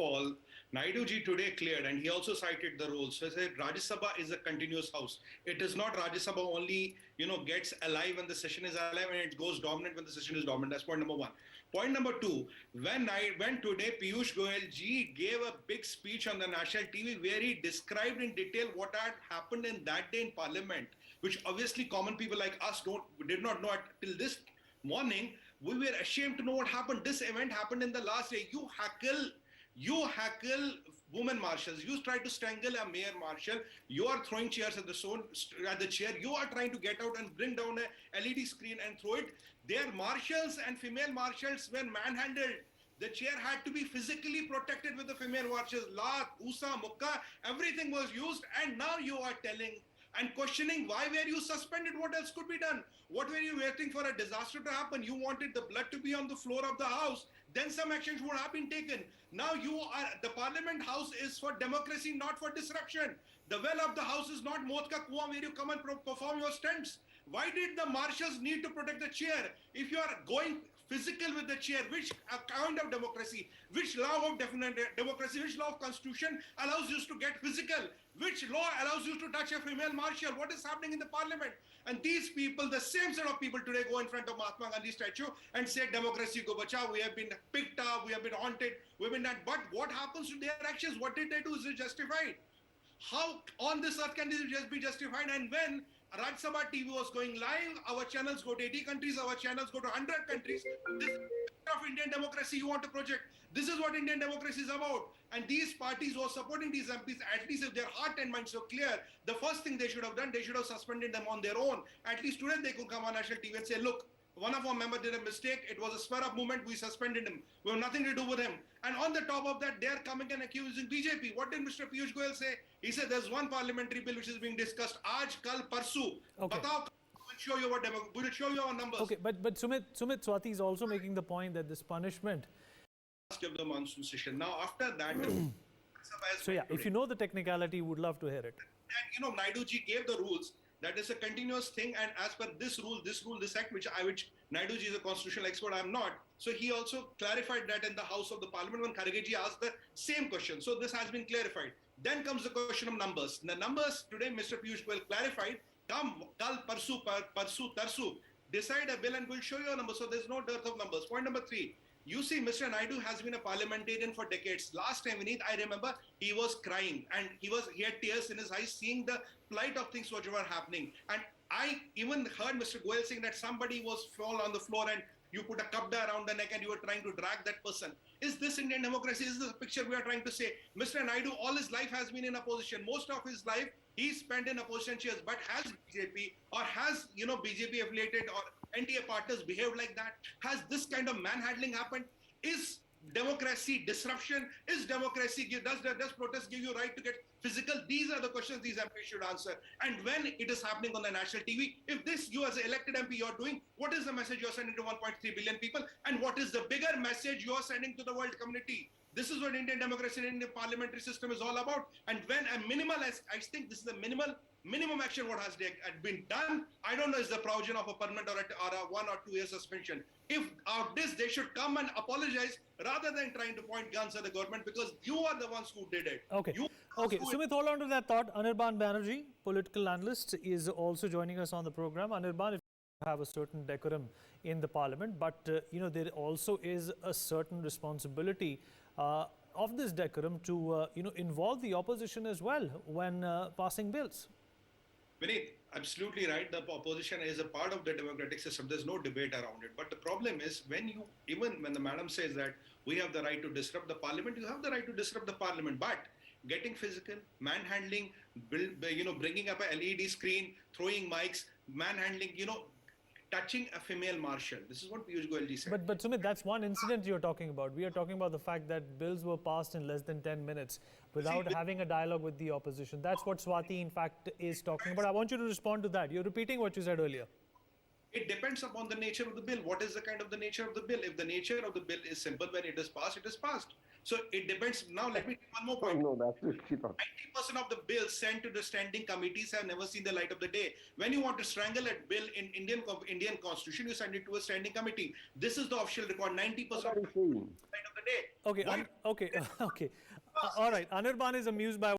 all, Naidu ji today cleared, and he also cited the rules. So he said Rajya Sabha is a continuous house. It is not Rajya Sabha only, gets alive when the session is alive and it goes dominant when the session is dominant. That's point number one. Point number two, when today Piyush Goyal ji gave a big speech on the national TV where he described in detail what had happened in that day in Parliament, which obviously common people like us did not know till this morning. We were ashamed to know what happened. This event happened in the last day. You hackle women marshals. You try to strangle a mayor marshal. You are throwing chairs at the chair. You are trying to get out and bring down a LED screen and throw it. Their marshals and female marshals, when manhandled, the chair had to be physically protected with the female marshals. Lat, Usa, Mukka, everything was used. And now you are telling and questioning why were you suspended? What else could be done? What were you waiting for a disaster to happen? You wanted the blood to be on the floor of the house. Then some actions would have been taken. Now the Parliament House is for democracy, not for disruption. The well of the house is not Mot ka kuan where you come and perform your stunts. Why did the marshals need to protect the chair? If you are going physical with the chair, which kind of democracy, which law of democracy, which law of constitution allows you to get physical? Which law allows you to touch a female marshal? What is happening in the parliament? And these people, the same set of people today go in front of Mahatma Gandhi statue and say, democracy ko bacha, we have been picked up, we have been haunted, we've been done. But what happens to their actions? What did they do? Is it justified? How on this earth can this just be justified? And when Rajya Sabha TV was going live, our channels go to 80 countries, our channels go to 100 countries. This is of Indian democracy you want to project. This is what Indian democracy is about. And these parties who are supporting these MPs, at least if their heart and mind so clear, the first thing they should have done, they should have suspended them on their own. At least today they could come on national TV and say, look, one of our members did a mistake. It was a spur of movement. We suspended him. We have nothing to do with him. And on the top of that, they are coming and accusing BJP. What did Mr. Piyush Goyal say? He said there's one parliamentary bill which is being discussed. Aaj, kal, parsu. Okay. Batao, show you what we will show you our numbers. Okay, but Sumit Swati is also making the point that this punishment. Of the monsoon session. Now after that, so yeah, if you know the technicality, would love to hear it. And Naidu ji gave the rules. That is a continuous thing, and as per this rule, this act, which Naidu ji is a constitutional expert, I am not. So he also clarified that in the House of the Parliament when Kharge ji asked the same question. So this has been clarified. Then comes the question of numbers. The numbers today, Mr. Piyush Goyal clarified. Come, kal, parsu, tarsu. Decide a bill and we'll show you a number. So there's no dearth of numbers. Point number 3. You see, Mr. Naidu has been a parliamentarian for decades. Last time, Vineet, I remember he was crying and he had tears in his eyes seeing the plight of things which were happening. And I even heard Mr. Goyal saying that somebody was fall on the floor and you put a kabda around the neck and you were trying to drag that person. Is this Indian democracy? Is this the picture we are trying to say? Mr. Naidu, all his life has been in opposition. Most of his life, he spent in opposition chairs. But has BJP or has, BJP affiliated or NDA partners behaved like that? Has this kind of manhandling happened? Is democracy disruption? Is democracy, does protest give you right to get physical? These are the questions these MPs should answer. And when it is happening on the national TV, if this you as an elected MP you are doing, what is the message you are sending to 1.3 billion people? And what is the bigger message you are sending to the world community? This is what Indian democracy and Indian parliamentary system is all about. And when a minimal, I think this is the minimum action what has been done. I don't know is the provision of a permanent or a 1 or 2 year suspension. If of this, they should come and apologize rather than trying to point guns at the government, because you are the ones who did it. Okay. Sumit, hold on to that thought. Anirban Banerjee, political analyst, is also joining us on the program. Anirban, if you have a certain decorum in the parliament, but there also is a certain responsibility of this decorum to involve the opposition as well when passing bills. Vineet, absolutely right. The opposition is a part of the democratic system. There's no debate around it. But the problem is even when the madam says that we have the right to disrupt the parliament, you have the right to disrupt the parliament. But getting physical, manhandling, bringing up a LED screen, throwing mics, manhandling, touching a female marshal. This is what Piyush Goyal ji said. But Sumit, that's one incident you're talking about. We are talking about the fact that bills were passed in less than 10 minutes without having a dialogue with the opposition. That's what Swati, in fact, is talking about. I want you to respond to that. You're repeating what you said earlier. It depends upon the nature of the bill. What is the kind of the nature of the bill? If the nature of the bill is simple, when it is passed, it is passed. So it depends. Now, let me take one more point. No, that's risky thought. 90% of the bills sent to the standing committees have never seen the light of the day. When you want to strangle a bill in Indian constitution, you send it to a standing committee. This is the official record. 90% of the light of the day. Okay, okay, okay. All right. Anirban is amused by